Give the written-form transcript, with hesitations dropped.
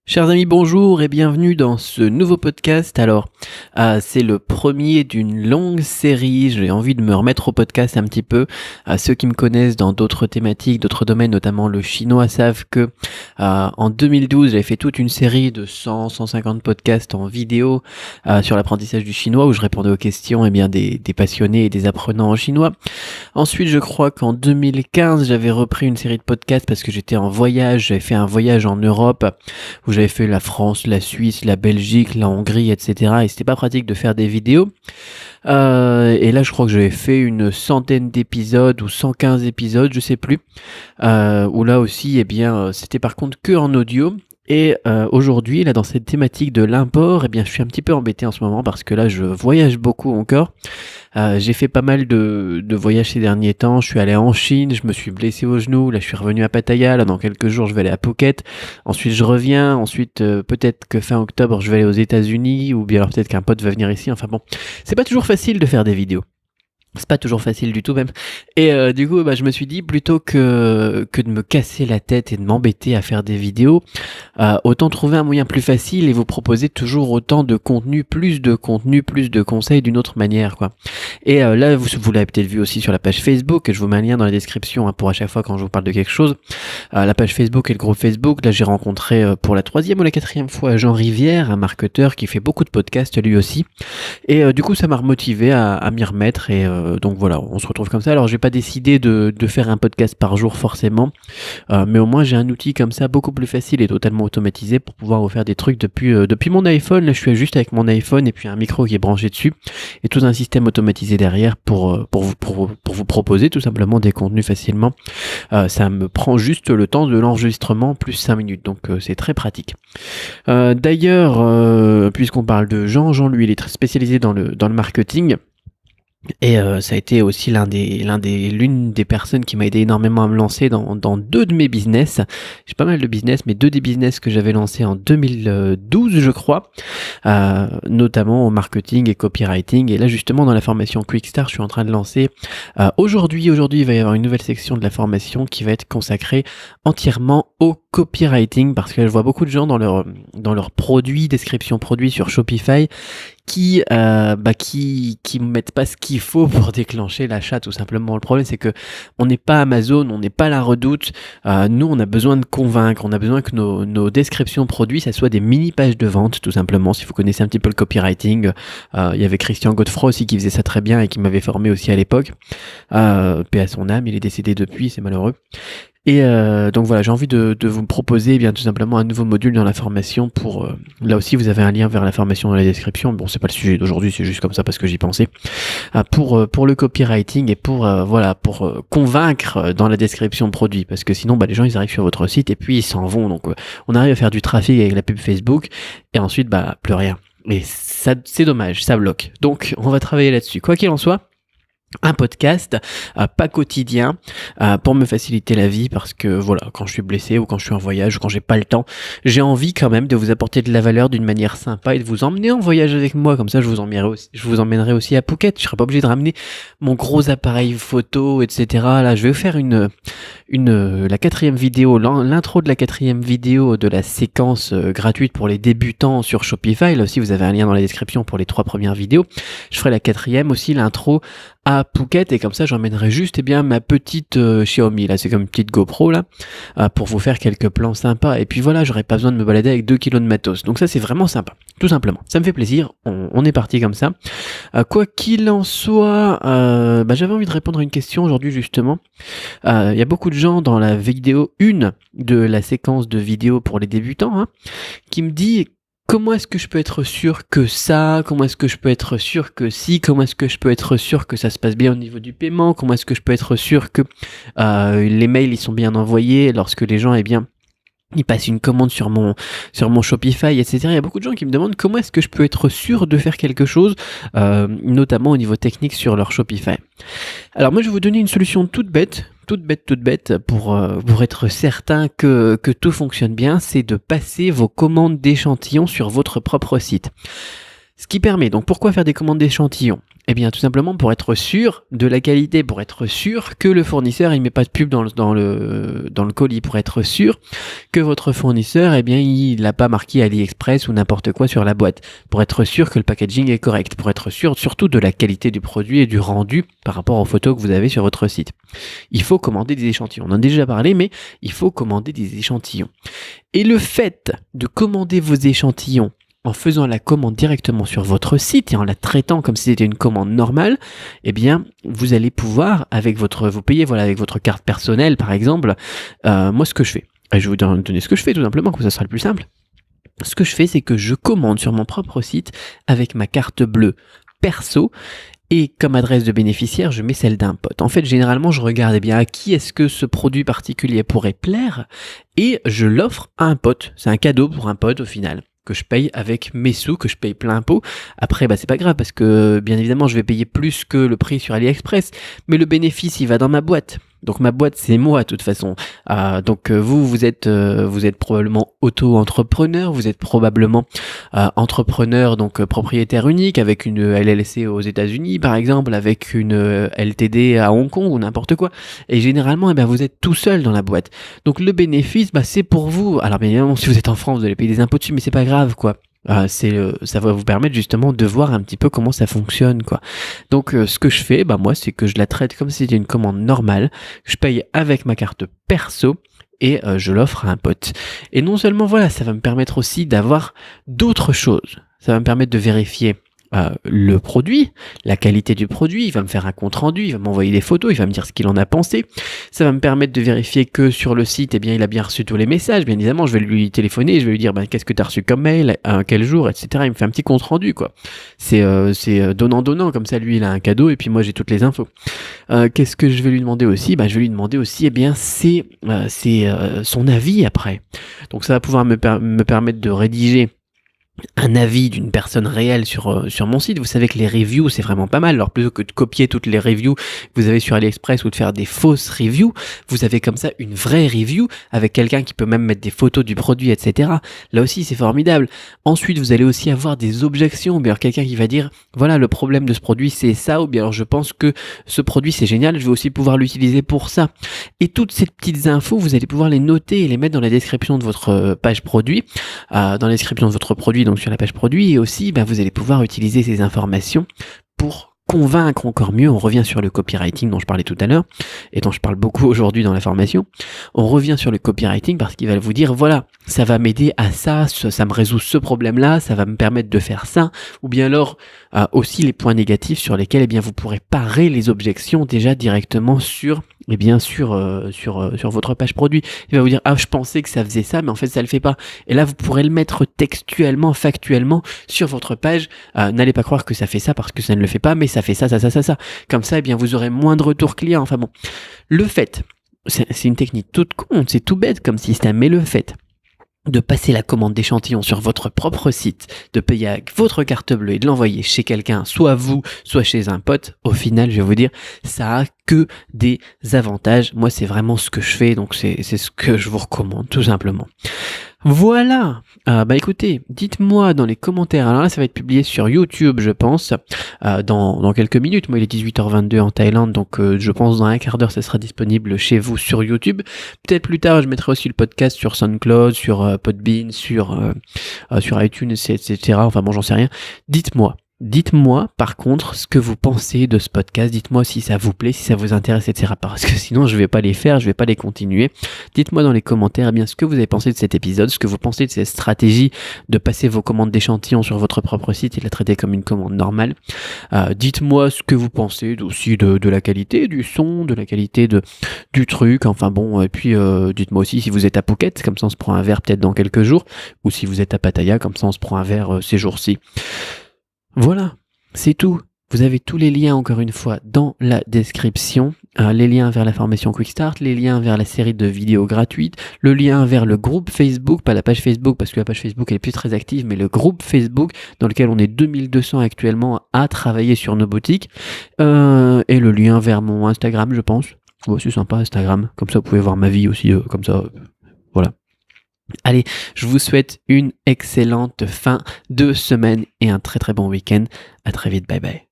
Chers amis, bonjour et bienvenue dans ce nouveau podcast. Alors, c'est le premier d'une longue série. J'ai envie de me remettre au podcast un petit peu. Ceux qui me connaissent dans d'autres thématiques, d'autres domaines, notamment le chinois, savent que en 2012, j'avais fait toute une série de 100-150 podcasts en vidéo sur l'apprentissage du chinois où je répondais aux questions des passionnés et des apprenants en chinois. Ensuite, je crois qu'en 2015, j'avais repris une série de podcasts parce que j'étais en voyage. J'avais fait un voyage en Europe où j'avais fait la France, la Suisse, la Belgique, la Hongrie, etc. Et c'était pas pratique de faire des vidéos. Et là, je crois que j'avais fait une centaine d'épisodes ou 115 épisodes, je sais plus. Où là aussi, c'était par contre que en audio. Et aujourd'hui, là, dans cette thématique de l'import, je suis un petit peu embêté en ce moment parce que là, je voyage beaucoup encore. J'ai fait pas mal de voyages ces derniers temps. Je suis allé en Chine, je me suis blessé au genou. Là, je suis revenu à Pattaya. Là, dans quelques jours, je vais aller à Phuket. Ensuite, je reviens. Ensuite, peut-être que fin octobre, je vais aller aux États-Unis, ou bien alors peut-être qu'un pote va venir ici. Enfin bon, c'est pas toujours facile de faire des vidéos. C'est pas toujours facile du tout même. Et du coup, je me suis dit, plutôt que de me casser la tête et de m'embêter à faire des vidéos, autant trouver un moyen plus facile et vous proposer toujours autant de contenu, plus de conseils d'une autre manière, quoi. Et là, vous l'avez peut-être vu aussi sur la page Facebook, je vous mets un lien dans la description pour à chaque fois quand je vous parle de quelque chose. La page Facebook et le groupe Facebook, là j'ai rencontré pour la 3e ou la 4e fois Jean Rivière, un marketeur qui fait beaucoup de podcasts lui aussi. Et du coup, ça m'a remotivé à m'y remettre et donc voilà, on se retrouve comme ça. Alors j'ai pas décidé de faire un podcast par jour forcément, mais au moins j'ai un outil comme ça beaucoup plus facile et totalement automatisé pour pouvoir vous faire des trucs depuis mon iPhone. Là je suis juste avec mon iPhone et puis un micro qui est branché dessus et tout un système automatisé derrière pour vous proposer tout simplement des contenus facilement. Ça me prend juste le temps de l'enregistrement plus 5 minutes, donc c'est très pratique. D'ailleurs, puisqu'on parle de Jean, lui il est très spécialisé dans le marketing. Et ça a été aussi l'une des personnes qui m'a aidé énormément à me lancer dans deux de mes business. J'ai pas mal de business, mais deux des business que j'avais lancés en 2012, je crois, notamment au marketing et copywriting. Et là, justement, dans la formation Quickstart, je suis en train de lancer. Aujourd'hui, il va y avoir une nouvelle section de la formation qui va être consacrée entièrement au copywriting, parce que je vois beaucoup de gens dans leur produit, description produit sur Shopify, qui mettent pas ce qu'il faut pour déclencher l'achat, tout simplement. Le problème, c'est que on n'est pas Amazon, on n'est pas La Redoute. Nous, on a besoin de convaincre, on a besoin que nos descriptions produits, ça soit des mini pages de vente, tout simplement. Si vous connaissez un petit peu le copywriting, il y avait Christian Godefroy aussi qui faisait ça très bien et qui m'avait formé aussi à l'époque. Paix à son âme, il est décédé depuis, c'est malheureux. Et donc voilà, j'ai envie de vous proposer tout simplement un nouveau module dans la formation pour... là aussi, vous avez un lien vers la formation dans la description. Bon, c'est pas le sujet d'aujourd'hui, c'est juste comme ça parce que j'y pensais. Pour le copywriting et pour convaincre dans la description produit. Parce que sinon, les gens, ils arrivent sur votre site et puis ils s'en vont. Donc, on arrive à faire du trafic avec la pub Facebook et ensuite, plus rien. Et ça, c'est dommage, ça bloque. Donc, on va travailler là-dessus. Quoi qu'il en soit, un podcast pas quotidien pour me faciliter la vie, parce que voilà, quand je suis blessé ou quand je suis en voyage ou quand j'ai pas le temps, j'ai envie quand même de vous apporter de la valeur d'une manière sympa et de vous emmener en voyage avec moi. Comme ça, je vous emmènerai aussi à Phuket. Je serai pas obligé de ramener mon gros appareil photo, etc. Là, je vais vous faire la 4e vidéo, l'intro de la 4e vidéo de la séquence gratuite pour les débutants sur Shopify. Là aussi, vous avez un lien dans la description pour les 3 premières vidéos. Je ferai la 4e aussi, l'intro à Phuket, et comme ça j'emmènerai juste ma petite Xiaomi, là c'est comme une petite GoPro là, pour vous faire quelques plans sympas, et puis voilà, j'aurai pas besoin de me balader avec 2 kilos de matos, donc ça c'est vraiment sympa, tout simplement, ça me fait plaisir, on est parti comme ça. Quoi qu'il en soit, j'avais envie de répondre à une question aujourd'hui justement. Il y a beaucoup de gens dans la vidéo 1 de la séquence de vidéos pour les débutants qui me dit: comment est-ce que je peux être sûr que ça? Comment est-ce que je peux être sûr que si? Comment est-ce que je peux être sûr que ça se passe bien au niveau du paiement? Comment est-ce que je peux être sûr que les mails ils sont bien envoyés lorsque les gens ils passent une commande sur mon Shopify, etc. Il y a beaucoup de gens qui me demandent comment est-ce que je peux être sûr de faire quelque chose, notamment au niveau technique sur leur Shopify. Alors moi je vais vous donner une solution toute bête pour être certain que tout fonctionne bien, c'est de passer vos commandes d'échantillons sur votre propre site. Ce qui permet, donc pourquoi faire des commandes d'échantillons? Eh bien tout simplement pour être sûr de la qualité, pour être sûr que le fournisseur il met pas de pub dans le colis, pour être sûr que votre fournisseur, eh bien il n'a pas marqué AliExpress ou n'importe quoi sur la boîte, pour être sûr que le packaging est correct, pour être sûr surtout de la qualité du produit et du rendu par rapport aux photos que vous avez sur votre site. Il faut commander des échantillons. On en a déjà parlé, mais il faut commander des échantillons. Et le fait de commander vos échantillons en faisant la commande directement sur votre site et en la traitant comme si c'était une commande normale, eh bien, vous allez pouvoir, vous payez avec votre carte personnelle, par exemple. Moi, ce que je fais, je vais vous donner ce que je fais tout simplement, comme ça sera le plus simple. Ce que je fais, c'est que je commande sur mon propre site avec ma carte bleue perso. Et comme adresse de bénéficiaire, je mets celle d'un pote. En fait, généralement, je regarde à qui est-ce que ce produit particulier pourrait plaire et je l'offre à un pote. C'est un cadeau pour un pote au final, que je paye avec mes sous, que je paye plein pot. Après, c'est pas grave parce que bien évidemment, je vais payer plus que le prix sur AliExpress, mais le bénéfice, il va dans ma boîte. Donc ma boîte, c'est moi de toute façon. Donc vous êtes probablement auto-entrepreneur, vous êtes probablement entrepreneur, donc propriétaire unique avec une LLC aux États-Unis par exemple, avec une LTD à Hong Kong ou n'importe quoi. Et généralement, vous êtes tout seul dans la boîte. Donc le bénéfice, c'est pour vous. Alors bien évidemment, si vous êtes en France, vous allez payer des impôts dessus, mais c'est pas grave quoi. Ça va vous permettre justement de voir un petit peu comment ça fonctionne quoi. Donc ce que je fais, moi c'est que je la traite comme si c'était une commande normale, je paye avec ma carte perso et je l'offre à un pote. Et non seulement ça va me permettre aussi d'avoir d'autres choses. Ça va me permettre de vérifier le produit, la qualité du produit, il va me faire un compte rendu, il va m'envoyer des photos, il va me dire ce qu'il en a pensé. Ça va me permettre de vérifier que sur le site, il a bien reçu tous les messages. Bien évidemment, je vais lui téléphoner, je vais lui dire qu'est-ce que tu as reçu comme mail, quel jour, etc. Il me fait un petit compte rendu quoi. C'est donnant, comme ça lui il a un cadeau et puis moi j'ai toutes les infos. Qu'est-ce que je vais lui demander aussi? Je vais lui demander aussi c'est son avis après. Donc ça va pouvoir me permettre de rédiger un avis d'une personne réelle sur mon site. Vous savez que les reviews, c'est vraiment pas mal. Alors, plutôt que de copier toutes les reviews que vous avez sur AliExpress ou de faire des fausses reviews, vous avez comme ça une vraie review avec quelqu'un qui peut même mettre des photos du produit, etc. Là aussi, c'est formidable. Ensuite, vous allez aussi avoir des objections. Bien, alors, quelqu'un qui va dire, voilà, le problème de ce produit, c'est ça. Ou bien, alors, je pense que ce produit, c'est génial. Je vais aussi pouvoir l'utiliser pour ça. Et toutes ces petites infos, vous allez pouvoir les noter et les mettre dans la description de votre page produit. Dans la description de votre produit, donc sur la page produit, et aussi vous allez pouvoir utiliser ces informations pour convaincre encore mieux. On revient sur le copywriting dont je parlais tout à l'heure et dont je parle beaucoup aujourd'hui dans la formation. On revient sur le copywriting parce qu'il va vous dire voilà, ça va m'aider à ça me résout ce problème-là, ça va me permettre de faire ça, ou bien alors aussi les points négatifs sur lesquels vous pourrez parer les objections déjà directement sur votre page produit. Il va vous dire je pensais que ça faisait ça, mais en fait ça le fait pas. Et là vous pourrez le mettre textuellement, factuellement sur votre page. N'allez pas croire que ça fait ça parce que ça ne le fait pas, mais ça fait ça. Comme ça, vous aurez moins de retours clients. Enfin bon, le fait, c'est une technique toute con, c'est tout bête comme système, mais le fait de passer la commande d'échantillons sur votre propre site, de payer avec votre carte bleue et de l'envoyer chez quelqu'un, soit vous, soit chez un pote, au final, je vais vous dire, ça a que des avantages. Moi, c'est vraiment ce que je fais, donc c'est ce que je vous recommande, tout simplement. Voilà. Écoutez, dites-moi dans les commentaires. Alors là, ça va être publié sur YouTube, je pense, dans quelques minutes. Moi, il est 18h22 en Thaïlande, donc je pense dans un quart d'heure, ça sera disponible chez vous sur YouTube. Peut-être plus tard, je mettrai aussi le podcast sur SoundCloud, sur Podbean, sur iTunes, etc. Enfin bon, j'en sais rien. Dites-moi par contre ce que vous pensez de ce podcast, dites-moi si ça vous plaît, si ça vous intéresse, etc. Parce que sinon je vais pas les faire, je vais pas les continuer. Dites-moi dans les commentaires ce que vous avez pensé de cet épisode, ce que vous pensez de cette stratégie de passer vos commandes d'échantillons sur votre propre site et de la traiter comme une commande normale. Dites-moi ce que vous pensez aussi de la qualité du son, de la qualité du truc, enfin bon, et puis dites-moi aussi si vous êtes à Phuket, comme ça on se prend un verre peut-être dans quelques jours, ou si vous êtes à Pattaya, comme ça on se prend un verre ces jours-ci. Voilà, c'est tout. Vous avez tous les liens, encore une fois, dans la description. Les liens vers la formation Quick Start, les liens vers la série de vidéos gratuites, le lien vers le groupe Facebook, pas la page Facebook, parce que la page Facebook elle est plus très active, mais le groupe Facebook, dans lequel on est 2200 actuellement à travailler sur nos boutiques. Et le lien vers mon Instagram, je pense. C'est sympa, Instagram. Comme ça, vous pouvez voir ma vie aussi, comme ça. Voilà. Allez, je vous souhaite une excellente fin de semaine et un très très bon week-end. À très vite, bye bye.